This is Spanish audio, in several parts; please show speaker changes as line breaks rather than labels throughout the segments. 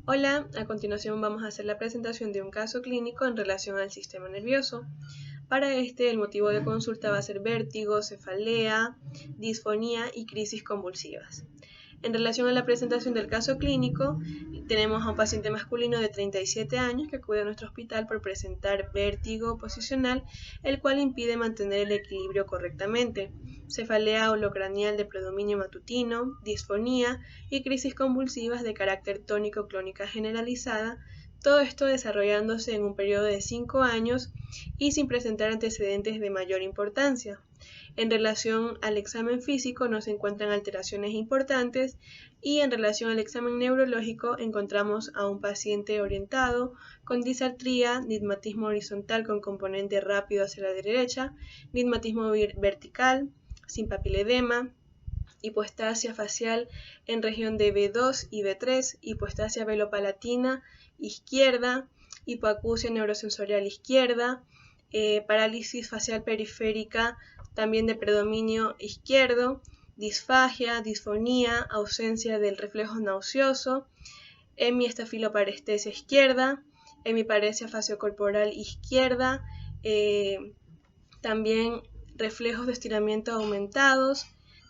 Hola, a continuación vamos a hacer la presentación de un caso clínico en relación al sistema nervioso. Para este, el motivo de consulta va a ser vértigo, cefalea, disfonía y crisis convulsivas. En relación a la presentación del caso clínico, tenemos a un paciente masculino de 37 años que acude a nuestro hospital por presentar vértigo posicional, el cual impide mantener el equilibrio correctamente, cefalea holocranial de predominio matutino, disfonía y crisis convulsivas de carácter tónico-clónica generalizada, todo esto desarrollándose en un periodo de 5 años y sin presentar antecedentes de mayor importancia. En relación al examen físico no se encuentran alteraciones importantes y en relación al examen neurológico encontramos a un paciente orientado con disartría, nigmatismo horizontal con componente rápido hacia la derecha, nigmatismo vertical, sin papiledema, hipoestasia facial en región de B2 y B3, hipoestasia velopalatina izquierda, hipoacusia neurosensorial izquierda, parálisis facial periférica también de predominio izquierdo, disfagia, disfonía, ausencia del reflejo nauseoso, hemiestafiloparestesia izquierda, hemiparesia faciocorporal izquierda, también reflejos de estiramiento aumentados,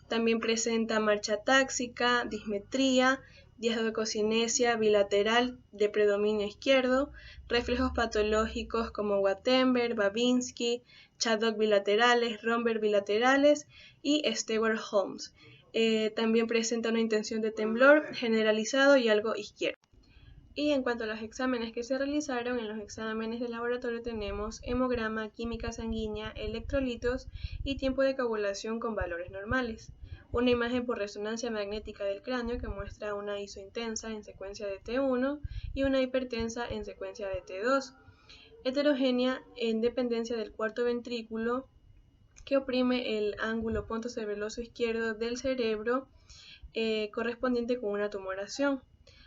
también presenta marcha táxica, dismetría, diadococinesia bilateral de predominio izquierdo, reflejos patológicos como Wattenberg, Babinski, Chaddock bilaterales, Romberg bilaterales y Stewart-Holmes. También presenta una intención de temblor generalizado y algo izquierdo. Y en cuanto a los exámenes que se realizaron, en los exámenes de laboratorio tenemos hemograma, química sanguínea, electrolitos y tiempo de coagulación con valores normales. Una imagen por resonancia magnética del cráneo que muestra una isointensa en secuencia de T1 y una hipertensa en secuencia de T2. Heterogénea en dependencia del cuarto ventrículo que oprime el ángulo pontocerebeloso izquierdo del cerebro correspondiente con una tumoración.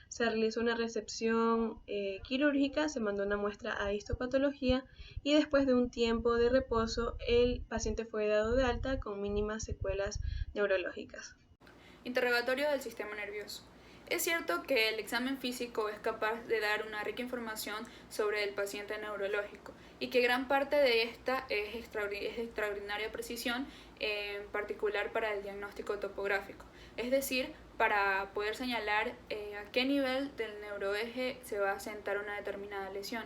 Se realizó una recepción quirúrgica, se mandó una muestra a histopatología y después de un tiempo de reposo el paciente fue dado de alta con mínimas secuelas neurológicas.
Interrogatorio del sistema nervioso. Es cierto que el examen físico es capaz de dar una rica información sobre el paciente neurológico y que gran parte de esta es extraordinaria precisión, en particular para el diagnóstico topográfico, es decir, para poder señalar a qué nivel del neuroeje se va a asentar una determinada lesión.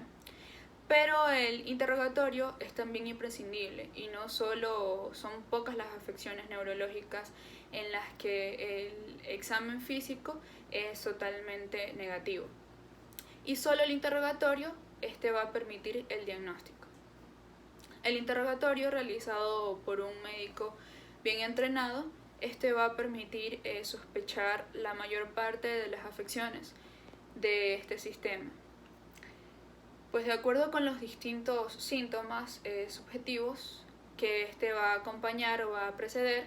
Pero el interrogatorio es también imprescindible y no solo son pocas las afecciones neurológicas en las que el examen físico es totalmente negativo. Y solo el interrogatorio va a permitir el diagnóstico. El interrogatorio realizado por un médico bien entrenado va a permitir sospechar la mayor parte de las afecciones de este sistema. Pues de acuerdo con los distintos síntomas subjetivos que va a acompañar o va a preceder,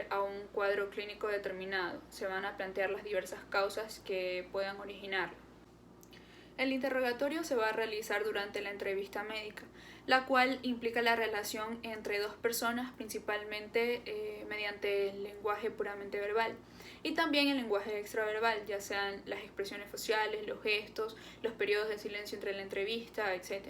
a un cuadro clínico determinado. Se van a plantear las diversas causas que puedan originarlo. El interrogatorio se va a realizar durante la entrevista médica, la cual implica la relación entre dos personas, principalmente mediante el lenguaje puramente verbal y también el lenguaje extraverbal, ya sean las expresiones faciales, los gestos, los periodos de silencio entre la entrevista, etc.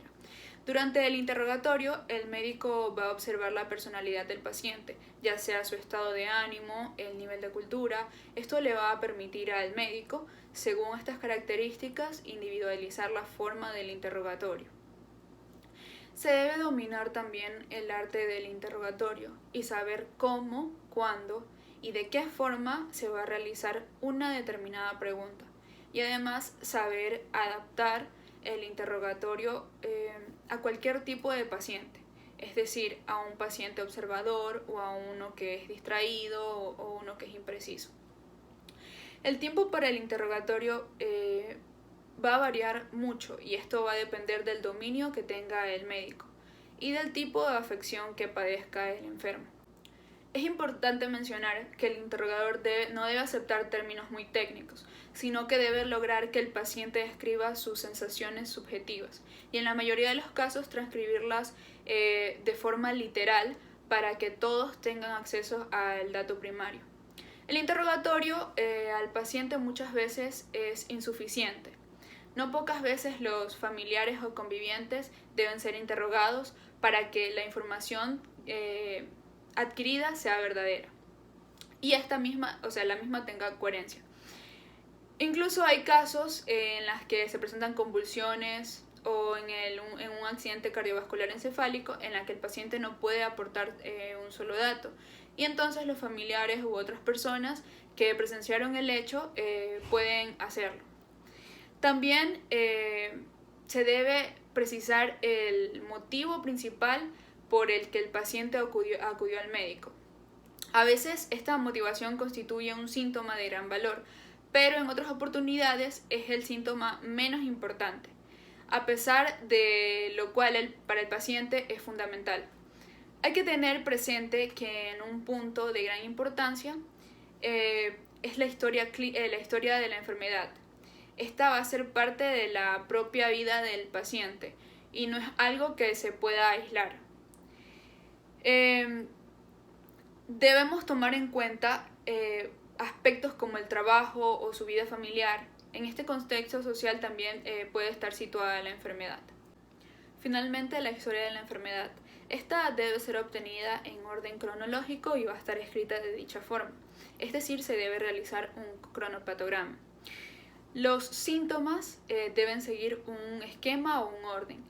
Durante el interrogatorio, el médico va a observar la personalidad del paciente, ya sea su estado de ánimo, el nivel de cultura. Esto le va a permitir al médico, según estas características, individualizar la forma del interrogatorio. Se debe dominar también el arte del interrogatorio y saber cómo, cuándo y de qué forma se va a realizar una determinada pregunta. Y además saber adaptar el interrogatorio a cualquier tipo de paciente, es decir, a un paciente observador o a uno que es distraído o uno que es impreciso. El tiempo para el interrogatorio va a variar mucho y esto va a depender del dominio que tenga el médico y del tipo de afección que padezca el enfermo. Es importante mencionar que el interrogador no debe aceptar términos muy técnicos, sino que debe lograr que el paciente describa sus sensaciones subjetivas y en la mayoría de los casos transcribirlas de forma literal para que todos tengan acceso al dato primario. El interrogatorio al paciente muchas veces es insuficiente. No pocas veces los familiares o convivientes deben ser interrogados para que la información adquirida sea verdadera y la misma tenga coherencia. Incluso hay casos en los que se presentan convulsiones o en un accidente cardiovascular encefálico en la que el paciente no puede aportar un solo dato. Y entonces los familiares u otras personas que presenciaron el hecho pueden hacerlo. También se debe precisar el motivo principal por el que el paciente acudió al médico. A veces esta motivación constituye un síntoma de gran valor, pero en otras oportunidades es el síntoma menos importante, a pesar de lo cual para el paciente es fundamental. Hay que tener presente que en un punto de gran importancia es la historia de la enfermedad. Esta va a ser parte de la propia vida del paciente y no es algo que se pueda aislar. Debemos tomar en cuenta aspectos como el trabajo o su vida familiar. En este contexto social también puede estar situada la enfermedad. Finalmente, la historia de la enfermedad. Esta debe ser obtenida en orden cronológico y va a estar escrita de dicha forma. Es decir, se debe realizar un cronopatograma. Los síntomas deben seguir un esquema o un orden.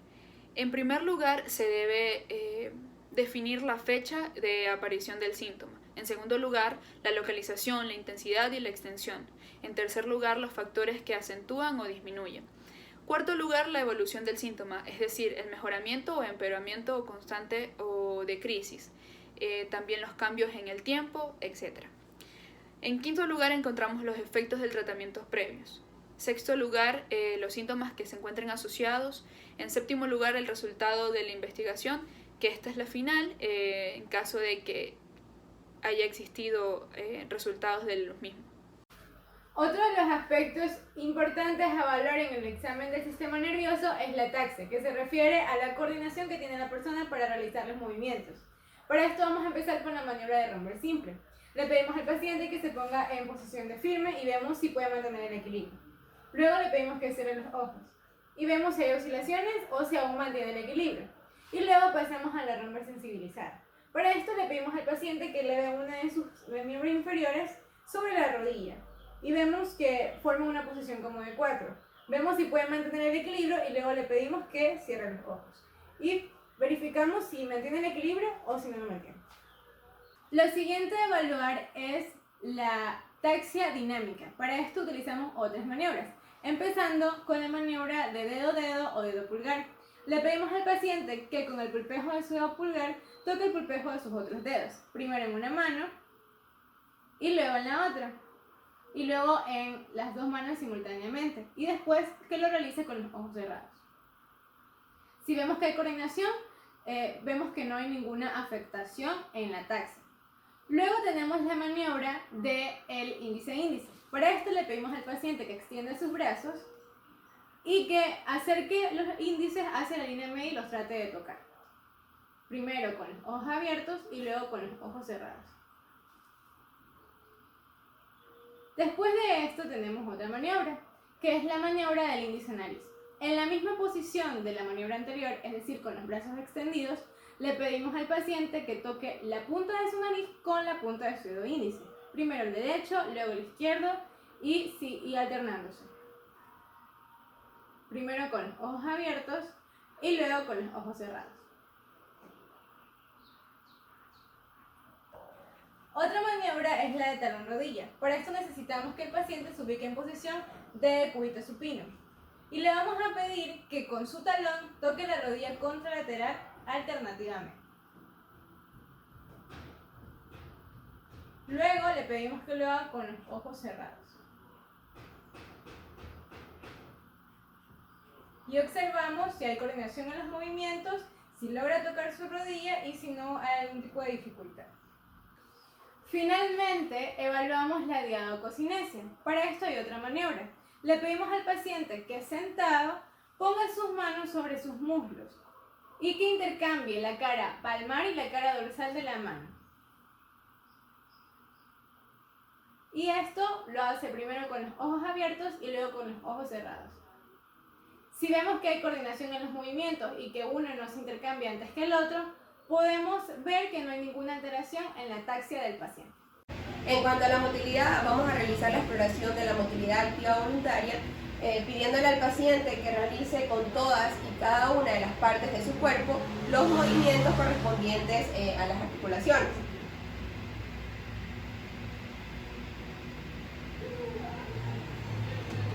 En primer lugar, se debe definir la fecha de aparición del síntoma. En segundo lugar, la localización, la intensidad y la extensión. En tercer lugar, los factores que acentúan o disminuyen. Cuarto lugar, la evolución del síntoma, es decir, el mejoramiento o empeoramiento constante o de crisis. También los cambios en el tiempo, etc. En quinto lugar, encontramos los efectos del tratamiento previos. Sexto lugar, los síntomas que se encuentren asociados. En séptimo lugar, el resultado de la investigación, que esta es la final, en caso de que haya existido resultados de los mismos.
Otro de los aspectos importantes a evaluar en el examen del sistema nervioso es la ataxia, que se refiere a la coordinación que tiene la persona para realizar los movimientos. Para esto vamos a empezar con la maniobra de romper simple. Le pedimos al paciente que se ponga en posición de firme y vemos si puede mantener el equilibrio. Luego le pedimos que cierre los ojos y vemos si hay oscilaciones o si aún mantiene el equilibrio. Y luego pasamos a la romper sensibilizar. Para esto le pedimos al paciente que eleve una de sus miembros inferiores sobre la rodilla y vemos que forma una posición como de 4. Vemos si puede mantener el equilibrio y luego le pedimos que cierre los ojos. Y verificamos si mantiene el equilibrio o si no lo mantiene. Lo siguiente a evaluar es la ataxia dinámica. Para esto utilizamos otras maniobras, empezando con la maniobra de dedo-dedo o dedo-pulgar. Le pedimos al paciente que con el pulpejo de su dedo pulgar toque el pulpejo de sus otros dedos, primero en una mano y luego en la otra, y luego en las dos manos simultáneamente, y después que lo realice con los ojos cerrados. Si vemos que hay coordinación, vemos que no hay ninguna afectación en la ataxia. Luego tenemos la maniobra del índice-índice. Para esto le pedimos al paciente que extienda sus brazos y que acerque los índices hacia la línea media y los trate de tocar. Primero con los ojos abiertos y luego con los ojos cerrados. Después de esto tenemos otra maniobra, que es la maniobra del índice-nariz. En la misma posición de la maniobra anterior, es decir, con los brazos extendidos, le pedimos al paciente que toque la punta de su nariz con la punta de su dedo índice. Primero el derecho, luego el izquierdo y alternándose. Primero con los ojos abiertos y luego con los ojos cerrados. Otra maniobra es la de talón rodilla. Para esto necesitamos que el paciente se ubique en posición de cúbito supino. Y le vamos a pedir que con su talón toque la rodilla contralateral alternativamente. Luego le pedimos que lo haga con los ojos cerrados. Y observamos si hay coordinación en los movimientos, si logra tocar su rodilla y si no hay algún tipo de dificultad. Finalmente, evaluamos la diadococinesia. Para esto hay otra maniobra. Le pedimos al paciente que sentado ponga sus manos sobre sus muslos y que intercambie la cara palmar y la cara dorsal de la mano. Y esto lo hace primero con los ojos abiertos y luego con los ojos cerrados. Si vemos que hay coordinación en los movimientos y que uno no se intercambia antes que el otro, podemos ver que no hay ninguna alteración en la ataxia del paciente.
En cuanto a la motilidad, vamos a realizar la exploración de la motilidad activa voluntaria, pidiéndole al paciente que realice con todas y cada una de las partes de su cuerpo los movimientos correspondientes a las articulaciones.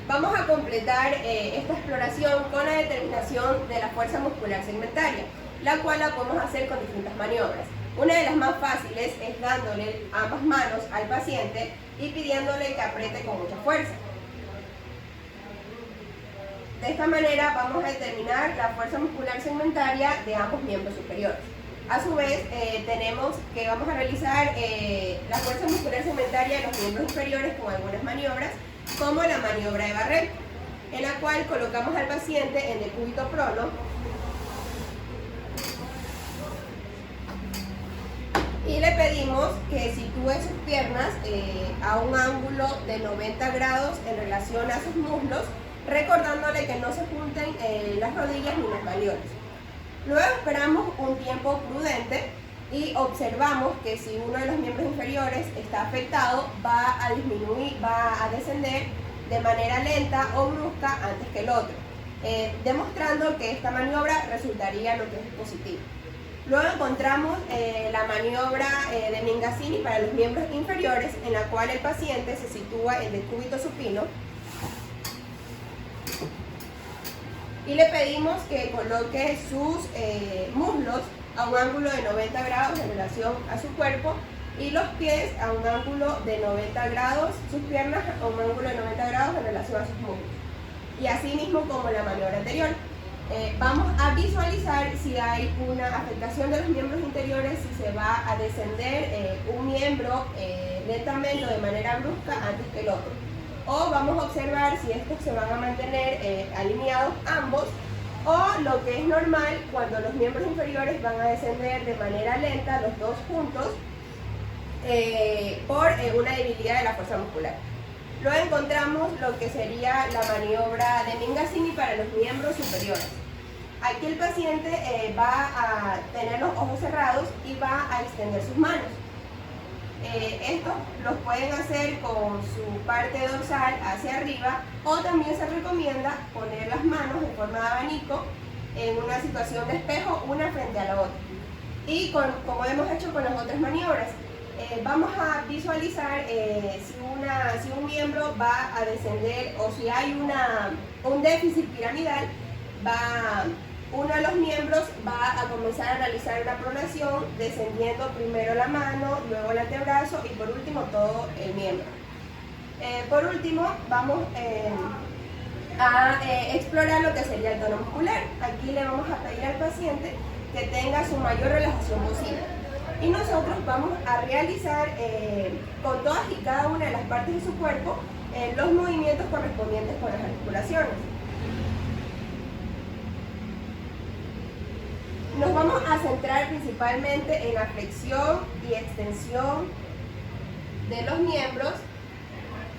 Vamos a completar esta exploración con la determinación de la fuerza muscular segmentaria, la cual la podemos hacer con distintas maniobras. Una de las más fáciles es dándole ambas manos al paciente y pidiéndole que apriete con mucha fuerza. De esta manera vamos a determinar la fuerza muscular segmentaria de ambos miembros superiores. A su vez, tenemos que vamos a realizar la fuerza muscular segmentaria de los miembros inferiores con algunas maniobras, como la maniobra de Barré, en la cual colocamos al paciente en decúbito prono y le pedimos que sitúe sus piernas a un ángulo de 90 grados en relación a sus muslos, recordándole que no se junten las rodillas ni las malleolas. Luego esperamos un tiempo prudente y observamos que si uno de los miembros inferiores está afectado, va a disminuir, va a descender de manera lenta o brusca antes que el otro, demostrando que esta maniobra resultaría lo que es positivo. Luego encontramos la maniobra de Mingazzini para los miembros inferiores, en la cual el paciente se sitúa en decúbito supino y le pedimos que coloque sus muslos a un ángulo de 90 grados en relación a su cuerpo y los pies a un ángulo de 90 grados, sus piernas a un ángulo de 90 grados en relación a sus muslos. Y así mismo como la maniobra anterior. Vamos a visualizar si hay una afectación de los miembros interiores, si se va a descender un miembro lentamente o de manera brusca antes que el otro. O vamos a observar si estos se van a mantener alineados ambos, o lo que es normal cuando los miembros inferiores van a descender de manera lenta los dos juntos por una debilidad de la fuerza muscular. Luego encontramos lo que sería la maniobra de Mingazzini para los miembros superiores. Aquí el paciente va a tener los ojos cerrados y va a extender sus manos. Estos los pueden hacer con su parte dorsal hacia arriba, o también se recomienda poner las manos en forma de abanico en una situación de espejo, una frente a la otra. Y como hemos hecho con las otras maniobras, vamos a visualizar si un miembro va a descender o si hay un déficit piramidal, uno de los miembros va a comenzar a realizar una pronación descendiendo primero la mano, luego el antebrazo y por último todo el miembro. Por último vamos a explorar lo que sería el tono muscular. Aquí le vamos a pedir al paciente que tenga su mayor relajación posible. Y nosotros vamos a realizar con todas y cada una de las partes de su cuerpo los movimientos correspondientes con las articulaciones. Nos vamos a centrar principalmente en la flexión y extensión de los miembros,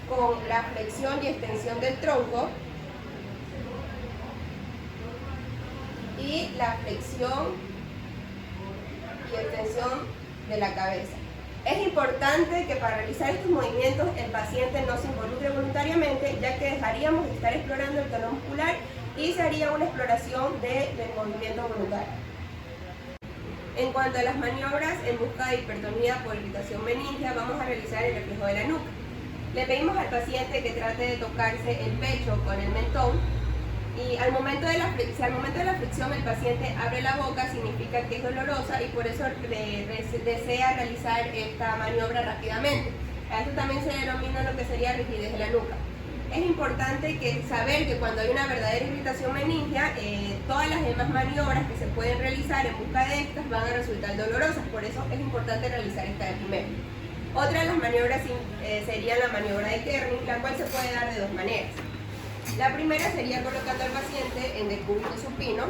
con la flexión y extensión del tronco y la flexión y extensión de la cabeza. Es importante que para realizar estos movimientos el paciente no se involucre voluntariamente, ya que dejaríamos de estar explorando el tono muscular y se haría una exploración del movimiento voluntario. En cuanto a las maniobras en busca de hipertonía por irritación meningia, vamos a realizar el reflejo de la nuca. Le pedimos al paciente que trate de tocarse el pecho con el mentón y al momento de la flexión el paciente abre la boca, significa que es dolorosa y por eso desea realizar esta maniobra rápidamente. A esto también se denomina lo que sería rigidez de la nuca. Es importante saber que cuando hay una verdadera irritación meningia, todas las demás maniobras que se pueden realizar en busca de estas van a resultar dolorosas, por eso es importante realizar esta de primero. Otra de las maniobras sería la maniobra de Kerning, la cual se puede dar de dos maneras. La primera sería colocando al paciente en decúbito supino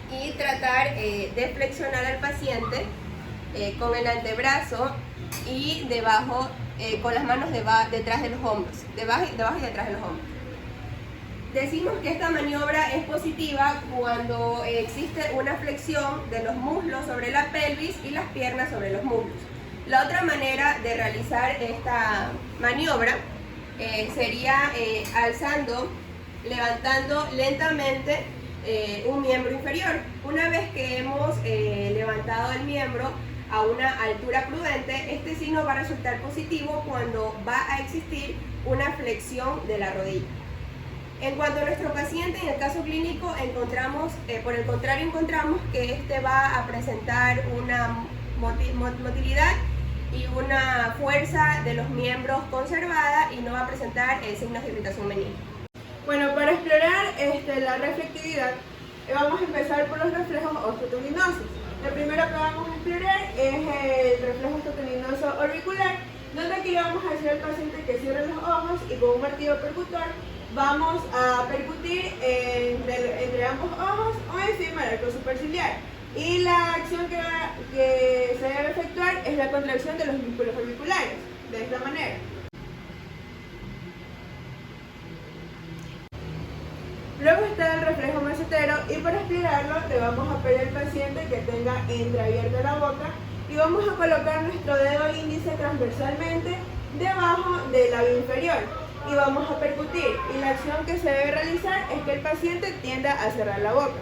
y tratar de flexionar al paciente con el antebrazo y debajo con las manos detrás de los hombros, debajo y detrás de los hombros. Decimos que esta maniobra es positiva cuando existe una flexión de los muslos sobre la pelvis y las piernas sobre los muslos. La otra manera de realizar esta maniobra sería levantando lentamente un miembro inferior. Una vez que hemos levantado el miembro a una altura prudente, este signo va a resultar positivo cuando va a existir una flexión de la rodilla. En cuanto a nuestro paciente, en el caso clínico, por el contrario, encontramos que este va a presentar una motilidad y una fuerza de los miembros conservada y no va a presentar signos de irritación meningia.
Bueno, para explorar la reflectividad, vamos a empezar por los reflejos osteotendinosos. El primero que vamos a explorar es el reflejo osteotendinoso orbicular, donde aquí le vamos a decir al paciente que cierre los ojos y con un martillo percutor vamos a percutir entre ambos ojos o encima del arco superciliar. Y la acción que se debe efectuar es la contracción de los músculos orbiculares, de esta manera. Luego está el reflejo mesetero y para explorarlo le vamos a pedir al paciente que tenga entreabierta la boca y vamos a colocar nuestro dedo índice transversalmente debajo del labio inferior y vamos a percutir, y la acción que se debe realizar es que el paciente tienda a cerrar la boca.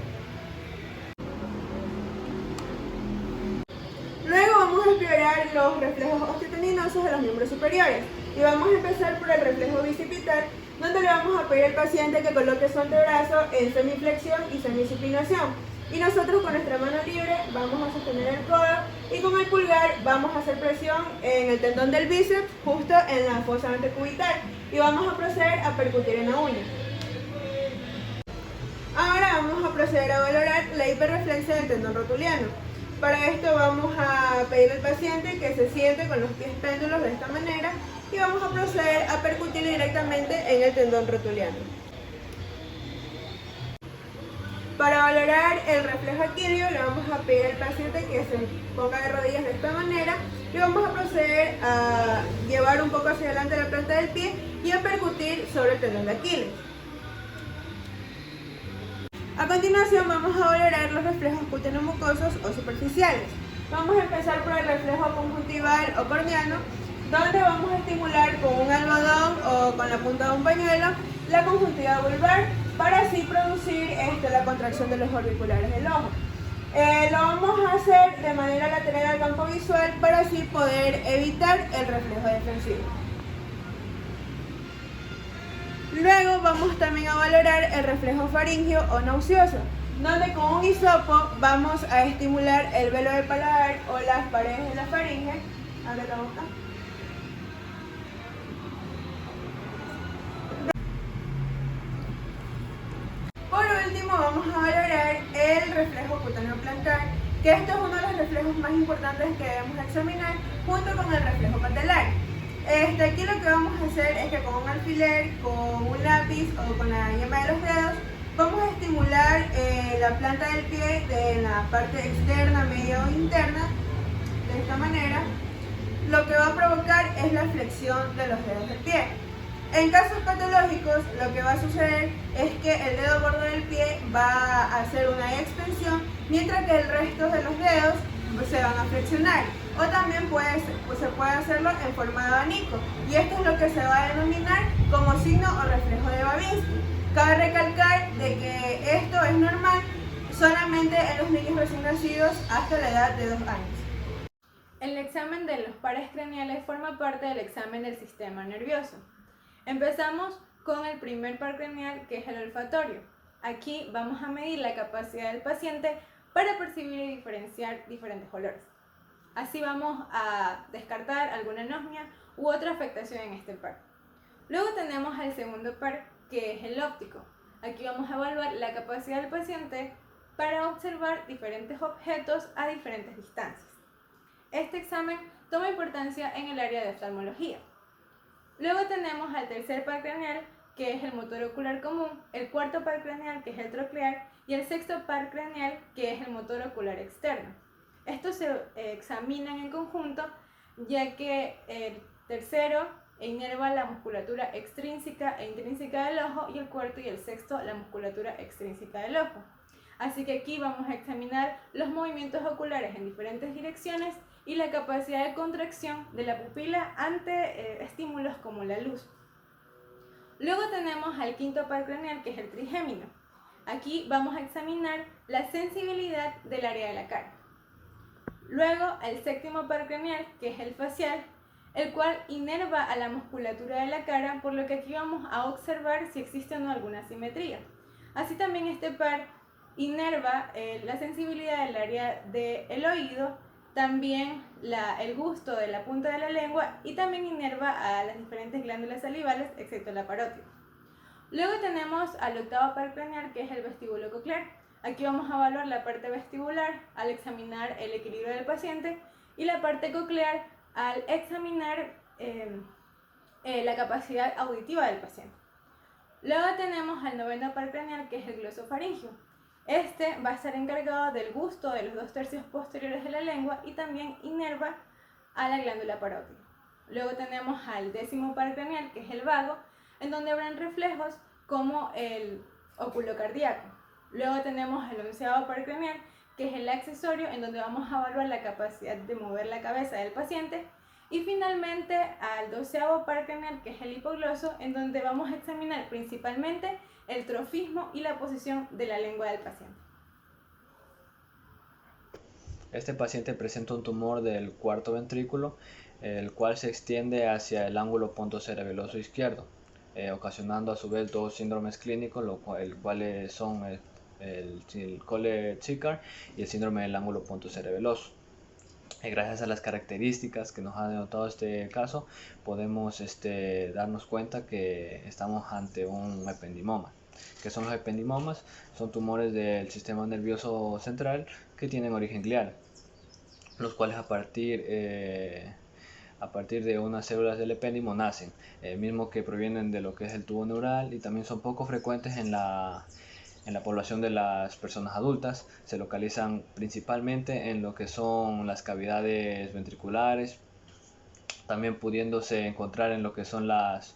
Luego vamos a explorar los reflejos osteotendinosos de los miembros superiores y vamos a empezar por el reflejo bicipital, donde le vamos a pedir al paciente que coloque su antebrazo en semiflexión y semisupinación. Y nosotros con nuestra mano libre vamos a sostener el codo y con el pulgar vamos a hacer presión en el tendón del bíceps, justo en la fosa antecubital, y vamos a proceder a percutir en la uña. Ahora vamos a proceder a valorar la hiperreflexia del tendón rotuliano. Para esto vamos a pedir al paciente que se siente con los pies péndulos de esta manera y vamos a proceder a percutir directamente en el tendón rotuliano. Para valorar el reflejo aquileo le vamos a pedir al paciente que se ponga de rodillas de esta manera y vamos a proceder a llevar un poco hacia adelante la planta del pie y a percutir sobre el tendón de Aquiles. A continuación vamos a valorar los reflejos cutáneo-mucosos o superficiales. Vamos a empezar por el reflejo conjuntival o corneano, donde vamos a estimular con un algodón o con la punta de un pañuelo la conjuntiva vulvar para así producir la contracción de los orbiculares del ojo. Lo vamos a hacer de manera lateral al campo visual para así poder evitar el reflejo defensivo. Luego vamos también a valorar el reflejo faríngeo o nauseoso, donde con un hisopo vamos a estimular el velo del paladar o las paredes de la faringe. Abre la boca. Por último vamos a valorar el reflejo cutáneo plantar, que esto es uno de los reflejos más importantes que debemos examinar junto con el reflejo patelar. Aquí lo que vamos a hacer es que con un alfiler, con un lápiz o con la yema de los dedos vamos a estimular la planta del pie de la parte externa, media o interna, de esta manera. Lo que va a provocar es la flexión de los dedos del pie. En casos patológicos, lo que va a suceder es que el dedo gordo del pie va a hacer una extensión, mientras que el resto de los dedos se van a flexionar. O también se puede hacerlo en forma de abanico, y esto es lo que se va a denominar como signo o reflejo de Babinski. Cabe recalcar de que esto es normal solamente en los niños recién nacidos hasta la edad de 2 años.
El examen de los pares craneales forma parte del examen del sistema nervioso. Empezamos con el primer par craneal, que es el olfatorio. Aquí vamos a medir la capacidad del paciente para percibir y diferenciar diferentes olores. Así vamos a descartar alguna anosmia u otra afectación en este par. Luego tenemos el segundo par, que es el óptico. Aquí vamos a evaluar la capacidad del paciente para observar diferentes objetos a diferentes distancias. Este examen toma importancia en el área de oftalmología. Luego tenemos al tercer par craneal, que es el motor ocular común, el cuarto par craneal, que es el troclear, y el sexto par craneal, que es el motor ocular externo. Estos se examinan en conjunto, ya que Tercero, inerva la musculatura extrínseca e intrínseca del ojo. Y el cuarto y el sexto, la musculatura extrínseca del ojo. Así que aquí vamos a examinar los movimientos oculares en diferentes direcciones y la capacidad de contracción de la pupila ante estímulos como la luz. Luego tenemos al quinto par craneal, que es el trigémino. Aquí vamos a examinar la sensibilidad del área de la cara. Luego al séptimo par craneal, que es el facial, el cual inerva a la musculatura de la cara, por lo que aquí vamos a observar si existe o no alguna simetría. Así también este par inerva la sensibilidad del área del oído, también el gusto de la punta de la lengua y también inerva a las diferentes glándulas salivales, excepto la parótida. Luego tenemos al octavo par craneal, que es el vestíbulo coclear. Aquí vamos a evaluar la parte vestibular al examinar el equilibrio del paciente y la parte coclear al examinar la capacidad auditiva del paciente. Luego tenemos al noveno par craneal, que es el glosofaringio. Este va a estar encargado del gusto de los 2/3 posteriores de la lengua y también inerva a la glándula parótida. Luego tenemos al décimo par craneal, que es el vago, en donde habrán reflejos como el óculo cardíaco. Luego tenemos el onceavo par craneal, que es el accesorio, en donde vamos a evaluar la capacidad de mover la cabeza del paciente. Y finalmente al doceavo par craneal, que es el hipogloso, en donde vamos a examinar principalmente el trofismo y la posición de la lengua del paciente.
Este paciente presenta un tumor del cuarto ventrículo, el cual se extiende hacia el ángulo pontocerebeloso izquierdo, ocasionando a su vez dos síndromes clínicos, el cual son el Kohler-Zwickau y el síndrome del ángulo pontocerebeloso. Gracias a las características que nos ha denotado este caso, podemos darnos cuenta que estamos ante un ependimoma. ¿Qué son los ependimomas? Son tumores del sistema nervioso central que tienen origen glial, los cuales a partir de unas células del epéndimo nacen, mismo que provienen de lo que es el tubo neural, y también son poco frecuentes en la población de las personas adultas. Se localizan principalmente en lo que son las cavidades ventriculares, también pudiéndose encontrar en lo que son las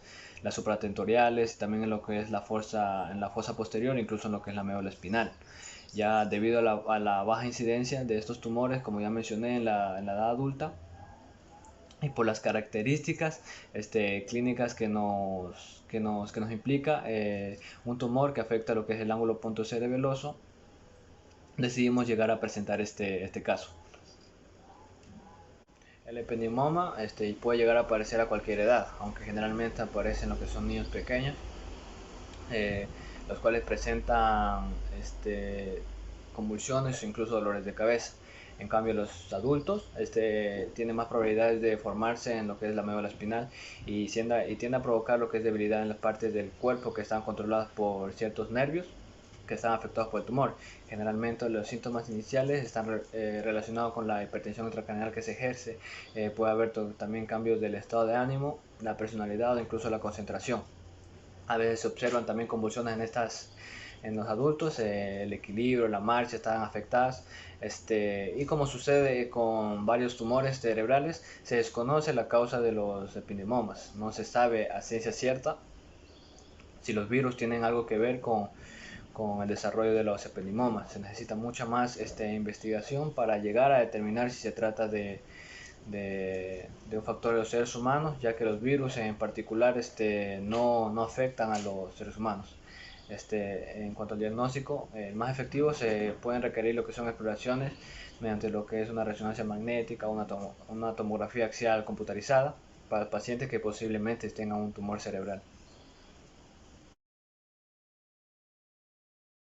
supratentoriales, también en lo que es en la fosa posterior, incluso en lo que es la médula espinal. Ya debido a la baja incidencia de estos tumores, como ya mencioné, en la edad adulta, y por las características clínicas que nos implica un tumor que afecta lo que es el ángulo pontocerebeloso, decidimos llegar a presentar este caso. El ependimoma puede llegar a aparecer a cualquier edad, aunque generalmente aparece en lo que son niños pequeños, los cuales presentan convulsiones o incluso dolores de cabeza. En cambio, los adultos tienen más probabilidades de formarse en lo que es la médula espinal y tiende a provocar lo que es debilidad en las partes del cuerpo que están controladas por ciertos nervios que están afectados por el tumor. Generalmente los síntomas iniciales están relacionados con la hipertensión intracraneal que se ejerce. Puede haber también cambios del estado de ánimo, la personalidad o incluso la concentración. A veces se observan también convulsiones en los adultos, el equilibrio, la marcha están afectadas, y como sucede con varios tumores cerebrales, se desconoce la causa de los ependimomas. No se sabe a ciencia cierta si los virus tienen algo que ver con el desarrollo de los ependimomas. Se necesita mucha más investigación para llegar a determinar si se trata de un factor de los seres humanos, ya que los virus en particular no afectan a los seres humanos. En cuanto al diagnóstico, más efectivo, se pueden requerir lo que son exploraciones mediante lo que es una resonancia magnética o una tomografía axial computarizada para pacientes que posiblemente tengan un tumor cerebral.